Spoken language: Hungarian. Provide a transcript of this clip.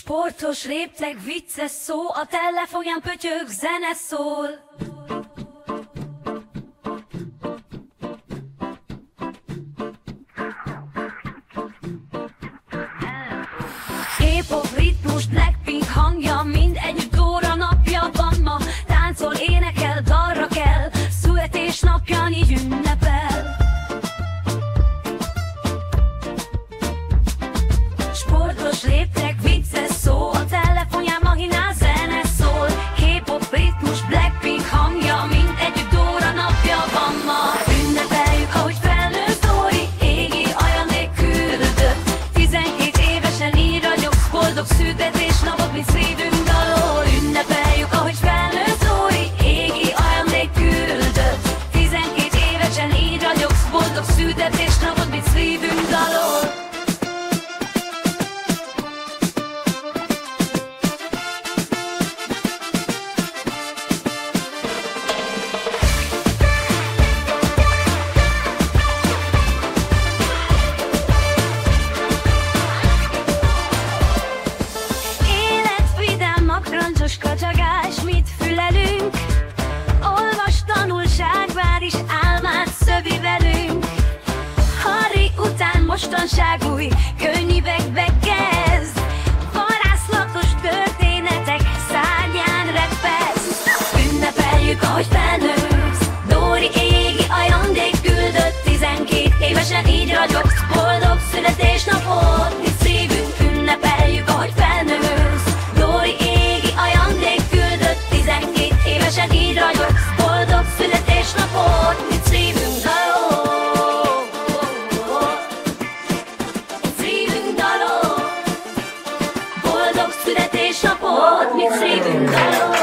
Sportos léptek, vicces szó, a telefonján pötyög, zene szól. K-pop ritmus, Blackpink hangja, mind együtt Dóra napja van ma. Táncol, énekel, dalra kell, születésnapján így ünnepel. Sportos léptek, vicces szó, a telefonján mahinál, zene szól. K-pop ritmus, Blackpink hangja, mind együtt Dóra napja van ma. Ünnepeljük, ahogy felnőtt Dóri, égi ajándék küldött. 12 évesen így ragyogsz, boldog születésnapot, mint szívünk dalol. Ünnepeljük, ahogy felnőtt Dóri, égi ajándék küldött. 12 évesen így ragyogsz, boldog születésnapot, mint szívünk dalol. Rancsos kacsagás, mit fülelünk? Olvas, tanulság, vár is álmát szövi velünk. Harry után mostanság új könyvekbe kezd. Varázslatos történetek szárnyán repesz. Ünnepeljük, ahogy felnősz, Dóri égi ajándék küldött. 12 évesen így ragyogsz, boldog születésnapot, mi szívünk. Ünnepeljük, ahogy felnősz, Dóri égi ajándék küldött. 12 évesen így ragyogsz, boldog születésnapot, mit szívünk dalol. Szívünk dalol, boldog születésnapot, mit szívünk dalol.